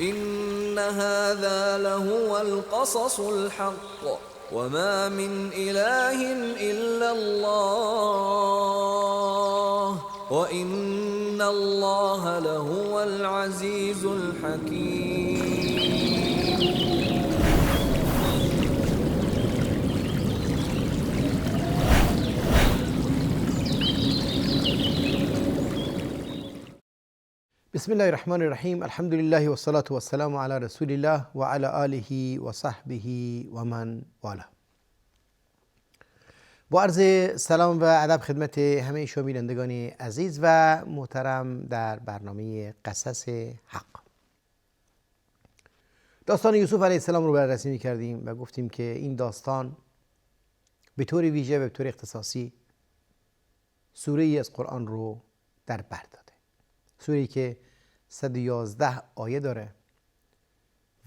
إن هذا لهو القصص الحق وما من إله إلا الله وإن الله لهو العزيز الحكيم. بسم الله الرحمن الرحیم. الحمد لله و الصلاة و السلام علی رسول الله و علی آله و صحبه و من والاه. با عرض سلام و ادب خدمت همه شما بینندگان عزیز و محترم در برنامه قصص حق. داستان یوسف علیه السلام رو بررسی می‌کردیم و گفتیم که این داستان به طور ویژه و به طور اختصاصی سوره ای از قرآن رو در بر داده. سوره‌ای که 111 آیه داره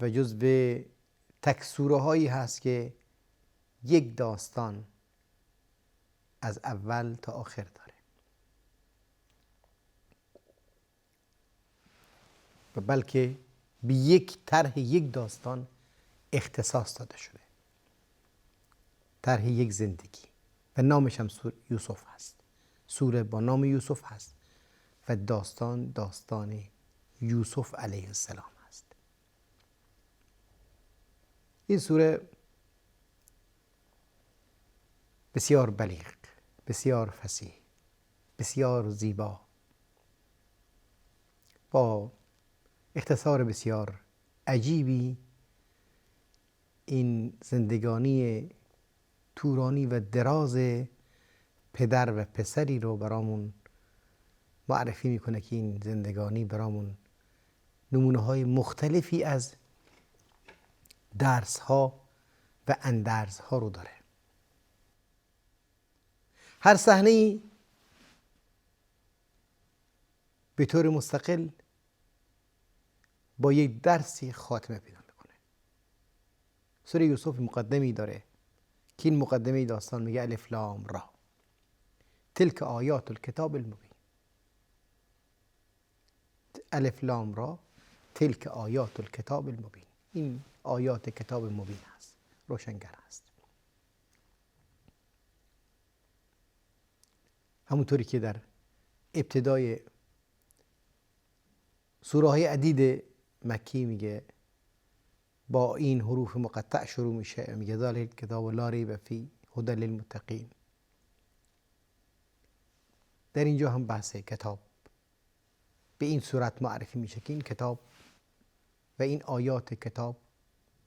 و جزو تک سوره هایی هست که یک داستان از اول تا آخر داره و بلکه به یک طرح یک داستان اختصاص داده شده، طرح یک زندگی، و نامش هم یوسف هست. سوره با نام یوسف هست و داستان یوسف علیه السلام است. این سوره بسیار بلیغ، بسیار فصیح، بسیار زیبا، با اختصار بسیار عجیبی این زندگانی طولانی و دراز پدر و پسری رو برامون معرفی میکنه که این زندگانی برامون نمونه های مختلفی از درس ها و اندرز ها رو داره. هر صحنه‌ای به طور مستقل با یک درسی خاتمه پیدا میکنه. سوره یوسف مقدمی داره که این مقدمه داستان میگه الف لام را تلک آیات الکتاب المبین. الف لام را تلک آیات الکتاب المبین، این آیات کتاب مبین هست، روشنگر هست. همونطوری که در ابتدای سوره های عدید مکی میگه با این حروف مقطع شروع میشه، میگه ذالک کتاب لا ریب فیه هدی للمتقین. در اینجا هم بحث کتاب به این صورت معرفی میشه که این کتاب و این آیات کتاب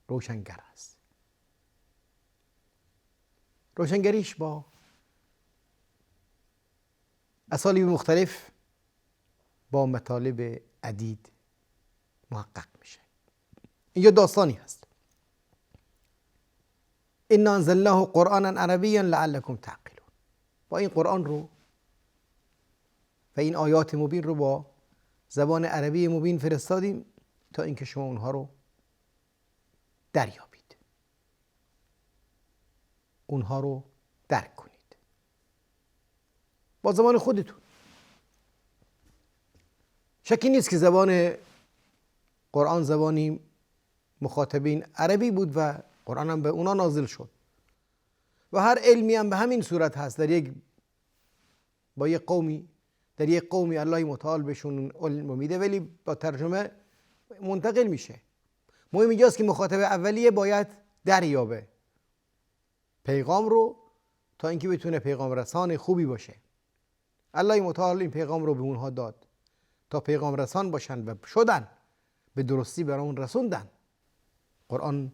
روشنگر است. روشنگریش با اسالیب مختلف با مطالب عدید محقق میشه. اینجا داستانی هست: انا انزلناه قرآنا عربیا لعلکم تعقلون. با این قرآن رو و این آیات مبین رو با زبان عربی مبین فرستادیم تا اینکه شما اونها رو دریابید، اونها رو درک کنید با زبان خودتون. شکی نیست که زبان قرآن زبانی مخاطبین عربی بود و قرآن هم به اونا نازل شد و هر علمی هم به همین صورت هست. با یک قومی در یک قومی الله متعال بهشون علم میده ولی با ترجمه منتقل میشه. مهم اینجاست که مخاطب اولیه باید دریابه پیغام رو تا اینکه بتونه پیغام رسان خوبی باشه. الله متعال این پیغام رو به اونها داد تا پیغام رسان باشن و شدن، به درستی برامون رسوندن. قرآن،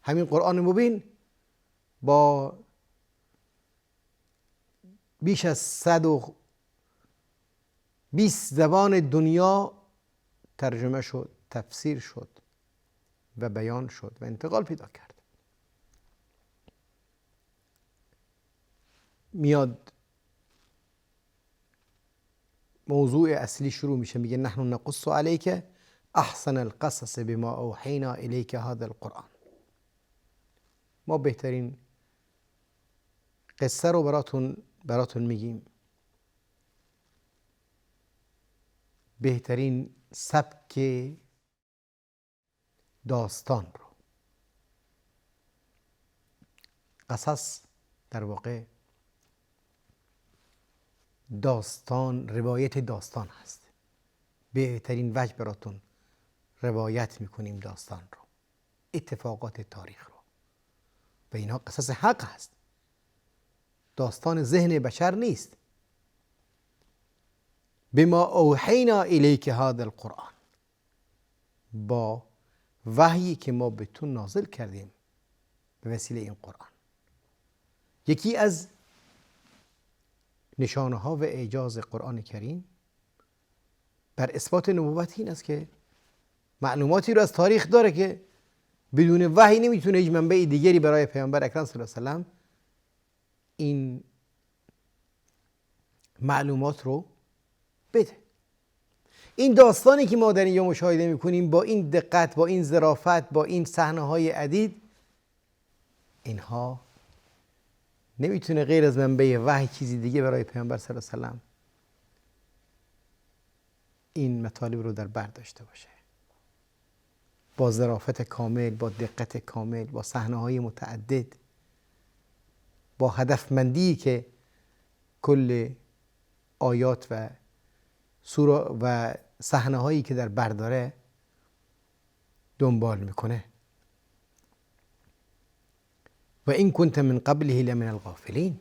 همین قرآن مبین با بیش از 120 زبان دنیا ترجمه شد، تفسیر شد و بیان شد و انتقال پیدا کرد. میاد موضوع اصلی شروع میشه، میگه نحن نقص علیک احسن القصص بما اوحینا الیک هذا القرآن. ما بهترین قصه رو براتون میگیم، بهترین سبک داستان رو. قصص در واقع داستان، روایت داستان هست. بهترین وجه براتون روایت میکنیم داستان رو، اتفاقات تاریخ رو، و اینها قصص حق هست. داستان ذهن بشر نیست. بما اوحینا الیک هذا القرآن، با وحیی که ما به تو نازل کردیم به وسیله این قرآن. یکی از نشانه ها و اعجاز قرآن کریم بر اثبات نبوت این است که معلوماتی رو از تاریخ داره که بدون وحی نمیتونه هیچ منبع دیگری برای پیامبر اکرم صلی الله علیه و سلم این معلومات رو بده. این داستانی که ما در اینجا مشاهده میکنیم با این دقت، با این ظرافت، با این صحنه‌های عدید، اینها نمیتونه غیر از منبع وحی چیزی دیگه برای پیامبر صلی الله علیه و سلم این مطالب رو در بر داشته باشه. با ظرافت کامل، با دقت کامل، با صحنه‌های متعدد، با هدفمندی که کل آیات و سوره و صحنه‌هایی که در بر داره دنبال میکنه. و این کنت من قبله لمن الغافلین،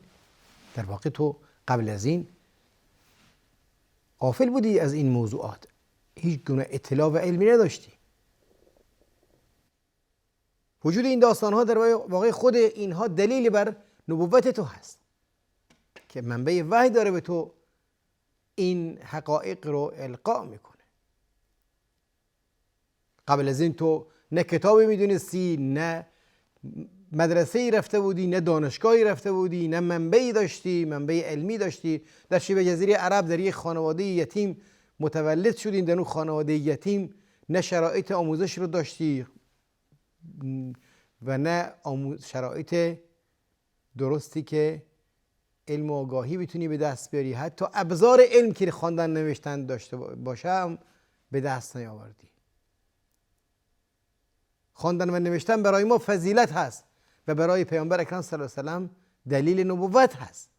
در واقع تو قبل از این غافل بودی از این موضوعات، هیچ گونه اطلاع و علمی نداشتی. وجود این داستان‌ها در واقع خود اینها دلیل بر نبوت تو هست که منبع وحی داره به تو این حقایق رو القا میکنه. قبل از این تو نه کتابی میدونستی، نه مدرسه‌ای رفته بودی، نه دانشگاهی رفته بودی، نه منبعی داشتی، منبع علمی داشتی. در شبه جزیره عرب در یک خانواده یتیم متولد شدین، در اون خانواده یتیم نه شرایط آموزش رو داشتی و نه شرایط درستی که علم و آگاهی بتونی به دست بیاری. حتی ابزار علم که خواندن نوشتن داشته باشه هم به دست نیاوردی. خواندن و نوشتن برای ما فضیلت هست و برای پیامبر اکرم صلی الله علیه و سلم دلیل نبوت هست.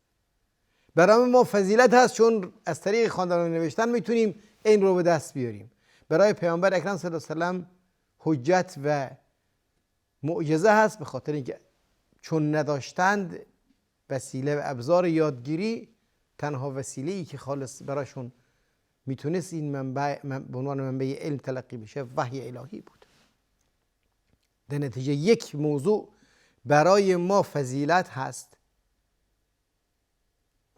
برای ما فضیلت هست چون از طریق خواندن و نوشتن میتونیم این رو به دست بیاریم. برای پیامبر اکرم صلی الله علیه و سلم حجت و معجزه هست به خاطر اینکه چون نداشتند وسیله و ابزار یادگیری، تنها وسیله‌ای که خالص براشون میتونست این منبع به عنوان منبع علم تلقی بشه وحی الهی بود. در نتیجه یک موضوع برای ما فضیلت هست،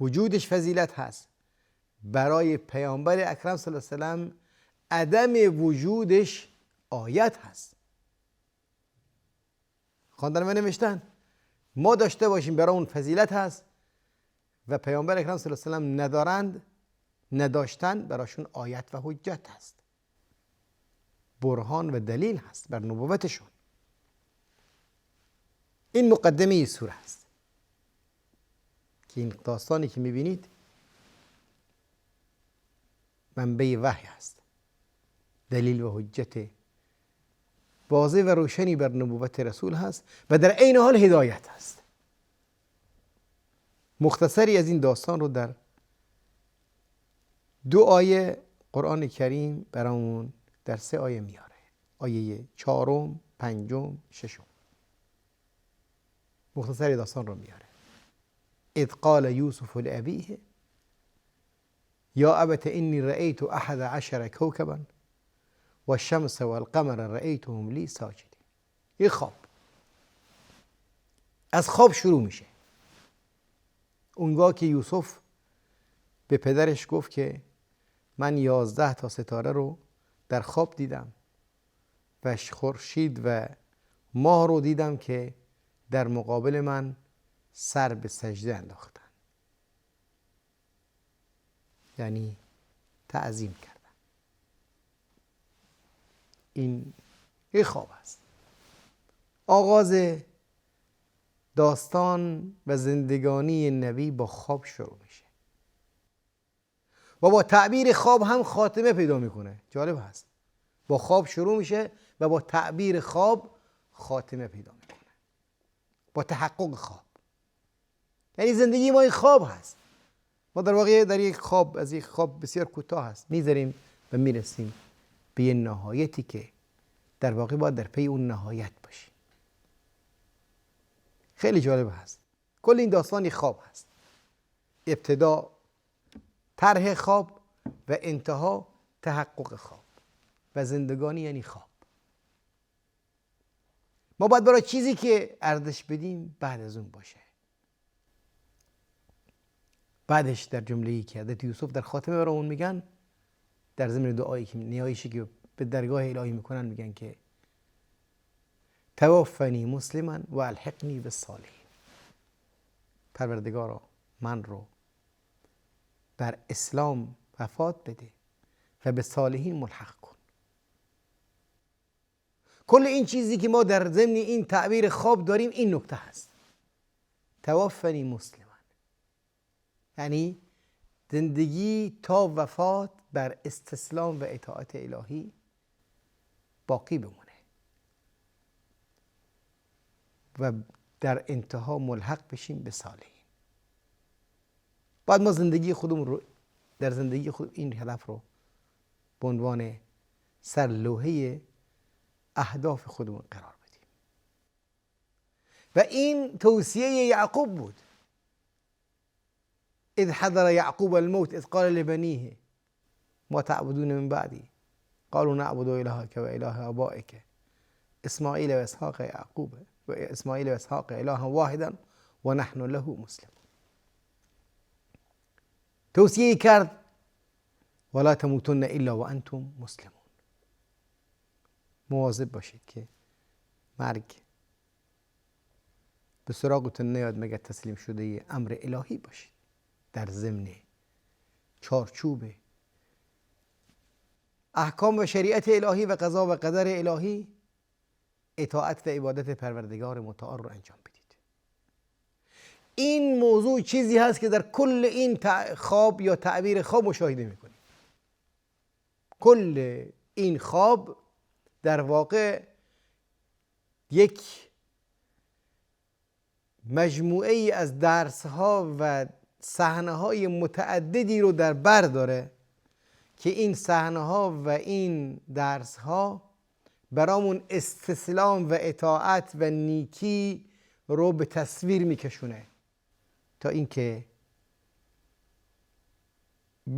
وجودش فضیلت هست. برای پیامبر اکرم صلی الله علیه و سلم عدم وجودش آیت هست. خواندن و نوشتن ما داشته باشیم برای اون فضیلت هست و پیامبر اکرم صلی الله علیه و سلم ندارند، نداشتن براشون آیت و حجت هست، برهان و دلیل هست بر نبوتشون. این مقدمه سوره است که این داستانی که میبینید منبع وحی هست، دلیل و حجت واضح و روشنی بر نبوت رسول هست و در عین حال هدایت هست. مختصری از این داستان رو در 2 آیه قرآن کریم برامون در 3 آیه میاره. آیه 4، 5، 6. مختصری داستان رو میاره. اذ قال یوسف لأبیه یا ابت انی رأیت 11 کوکبا و الشمس و القمر رأیتهم لی ساجدین. یه خواب، از خواب شروع میشه. اونگاه که یوسف به پدرش گفت که من 11 تا ستاره رو در خواب دیدم و خورشید و ماه رو دیدم که در مقابل من سر به سجده انداختن، یعنی تعظیم کردن. این یه خواب است. آغاز داستان و زندگانی نبی با خواب شروع میشه و با تعبیر خواب هم خاتمه پیدا میکنه. جالب هست، با خواب شروع میشه و با تعبیر خواب خاتمه پیدا میکنه، با تحقق خواب. یعنی زندگی ما این خواب هست. ما در واقع در یک خواب، از یک خواب بسیار کوتاه هست، میذاریم و میرسیم به یه نهایتی که در واقع باید در پی اون نهایت باشیم. خیلی جالب هست. کل این داستان یک خواب هست. ابتدا طرح خواب و انتها تحقق خواب و زندگانی یعنی خواب. ما باید برای چیزی که ارزش بدیم بعد از اون باشه. بعدش در جمله‌ای که حضرت یوسف در خاتمه برامون میگن، در ضمن دعایی که نیایشی که به درگاه الهی میکنن، میگن که توفنی مسلما و الحقنی بالصالحین. پروردگارا من رو بر اسلام وفات بده و به صالحین ملحق کن. کل این چیزی که ما در ضمن این تعبیر خواب داریم این نکته هست. توفنی مسلما، یعنی زندگی تا وفات بر استسلام و اطاعت الهی باقی بمونه و در انتها ملحق بشیم به صالحین. بعد ما زندگی خودمون رو، در زندگی خود این هدف رو به عنوان سرلوحه اهداف خودمون قرار بدیم. و این توصیه یعقوب بود. اذ حضر یعقوب الموت اذ قال لبنیه ما تعبدون من بعدی قالوا نعبد الهک و اله آبائک اسماعیل و اسحاق یعقوب و اسماعیل و اسحاق الها واحدا و نحن له مسلمون. توصیه کرد ولا تموتن الا و انتم مسلمون. مواظب باشید که مرگ به سراغتون نیاد مگر تسلیم شده امر الهی باشید، در ضمن چارچوب احکام و شریعت الهی و قضا و قدر الهی اطاعت و عبادت پروردگار متعال رو انجام بدید. این موضوع چیزی هست که در کل این خواب یا تعبیر خواب مشاهده میکنید. کل این خواب در واقع یک مجموعه ای از درس‌ها و صحنه‌های متعددی رو در بر داره که این صحنه‌ها و این درس‌ها برامون استسلام و اطاعت و نیکی رو به تصویر میکشونه تا اینکه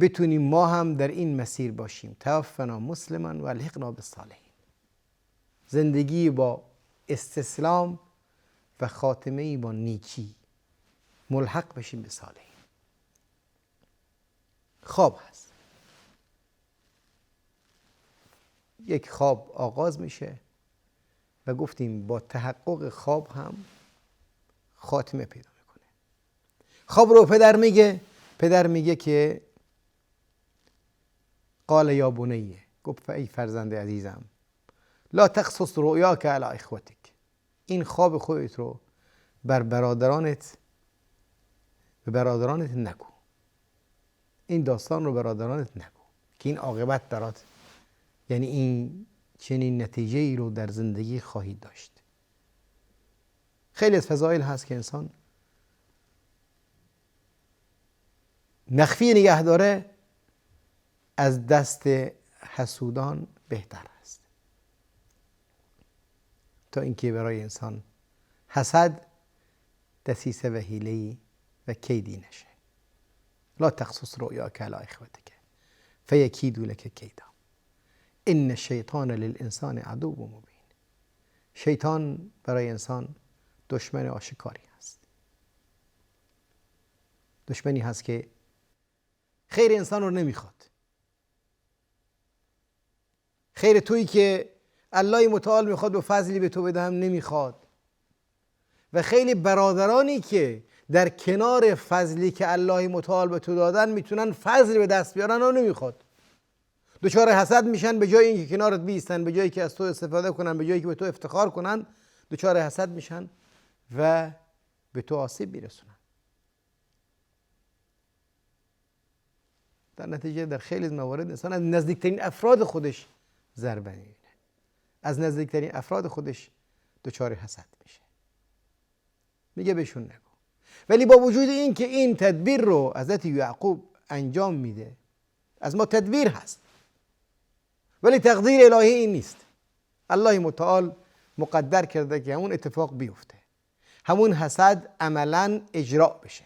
بتونیم ما هم در این مسیر باشیم. توفنا مسلما و الحقنا بالصالحین. زندگی با استسلام و خاتمه‌ای با نیکی، ملحق بشیم به صالحین. خواب هست. یک خواب آغاز میشه و گفتیم با تحقق خواب هم خاتمه پیدا میکنه. خواب رو پدر میگه که قال یا بنیه، گفت ای فرزند عزیزم لا تقصص رؤیاک علی اخوتک. این خواب خودت رو بر برادرانت نگو. این داستان رو برادرانت نگو که این عاقبت برات، یعنی این چنین نتیجه ای رو در زندگی خواهید داشت. خیلی از فضایل هست که انسان مخفی نگه داره، از دست حسودان بهتر است، تا اینکه برای انسان حسد دسیسه و حیله‌ای و کیدی نشه. لا تقصص رؤیاک علی اخوتک فیکیدوا لک کیدا ان الشیطان للانسان عدو مبین. شیطان برای انسان دشمن آشکاری است. دشمنی هست که خیر انسان رو نمیخواد. خیر تویی که الله متعال میخواد و فضلی به تو بدهم نمیخواد. و خیلی برادرانی که در کنار فضلی که الله متعال به تو دادن میتونن فضل به دست بیارن و نمیخواد. دچار حسد میشن، به جای اینکه کنارت بیستن، به جایی که از تو استفاده کنن، به جایی که به تو افتخار کنن، دچار حسد میشن و به تو آسیب میرسونن. در نتیجه در خیلی از موارد انسان از نزدیکترین افراد خودش ضربه میبینه. از نزدیکترین افراد خودش دچار حسد میشه. میگه بهشون نگو. ولی با وجود این که این تدبیر رو حضرت یعقوب انجام میده، از ما تدبیر هست، ولی تقدیر الهی این نیست. الله متعال مقدر کرده که همون اتفاق بیفته، همون حسد عملا اجرا بشه.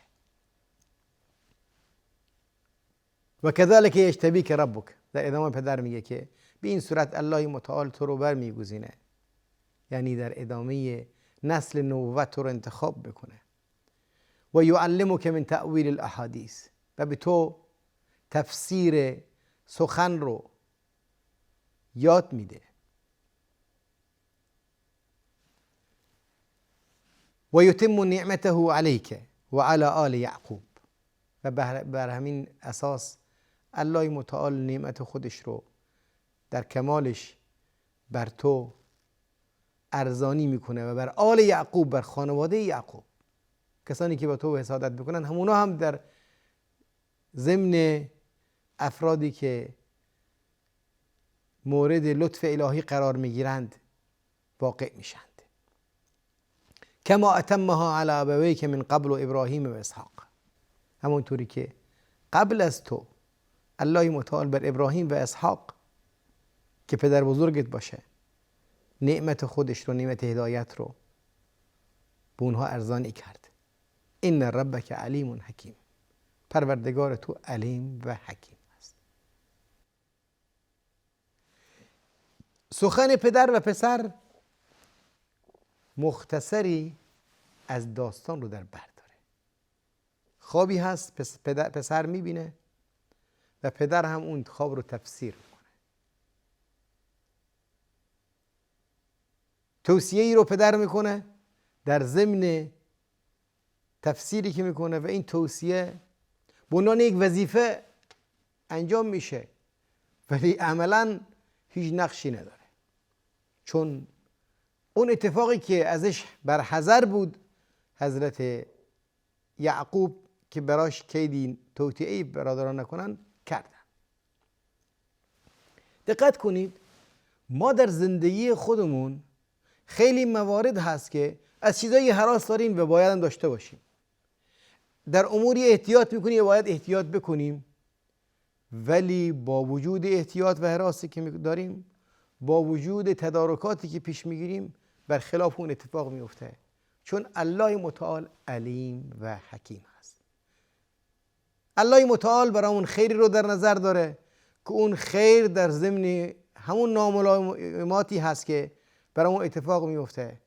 و کذالک یجتبیک ربک، در ادامه پدر میگه که به این صورت الله متعال تو رو بر میگزینه، یعنی در ادامه نسل نبوت تو رو انتخاب بکنه. و یعلمک من تأویل الاحادیث، و به تو تفسیر سخن رو یاد میده. و یتم نعمته علیک و علی آل یعقوب، و بر همین اساس الله متعال نعمت خودش رو در کمالش بر تو ارزانی میکنه و بر آل یعقوب، بر خانواده یعقوب، کسانی که با تو حسادت بکنن همونا هم در ضمن افرادی که مورد لطف الهی قرار میگیرند واقع میشند. کما اتمها علی ابویک من قبل و ابراهیم و اسحاق، همونطوری که قبل از تو الله متعال بر ابراهیم و اسحاق که پدر بزرگت باشه نعمت خودش رو، نعمت هدایت رو به اونها ارزانی کرد. ان ربک علیم حکیم، پروردگار تو علیم و حکیم است. سخن پدر و پسر مختصری از داستان رو در بر داره. خوابی هست پسر میبینه و پدر هم اون خواب رو تفسیر میکنه. توصیه ای رو پدر میکنه در ضمن تفسیری که میکنه و این توصیه به عنوان یک وظیفه انجام میشه، ولی عملا هیچ نقشی نداره، چون اون اتفاقی که ازش برحذر بود حضرت یعقوب که براش کیدی توطئه‌ای برادران نکنن کردن. دقت کنید، ما در زندگی خودمون خیلی موارد هست که از چیزایی هراس داریم و باید هم داشته باشیم. در اموری احتیاط میکنیم و باید احتیاط بکنیم، ولی با وجود احتیاط و حراسی که داریم، با وجود تدارکاتی که پیش میگیریم، برخلاف اون اتفاق میفته، چون الله متعال علیم و حکیم هست. الله متعال برامون خیری رو در نظر داره که اون خیر در ضمن همون ناملایماتی هست که برامون اتفاق میفته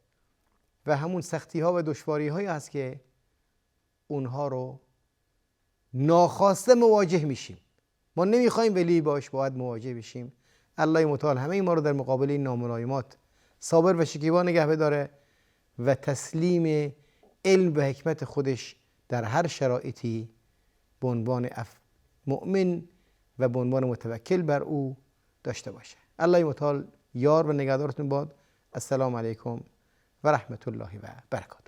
و همون سختی ها و دشواری هایی هست که اونها رو ناخواسته مواجه میشیم. ما نمیخوایم ولی باش باید مواجه بشیم. الله متعال همه ما رو در مقابل این ناملایمات صابر و شکیبا نگه بداره و تسلیم علم و حکمت خودش در هر شرایطی به عنوان مؤمن و به عنوان متوکل بر او داشته باشه. الله متعال یار و نگهدارتون باد. السلام علیکم و رحمت الله و برکاته.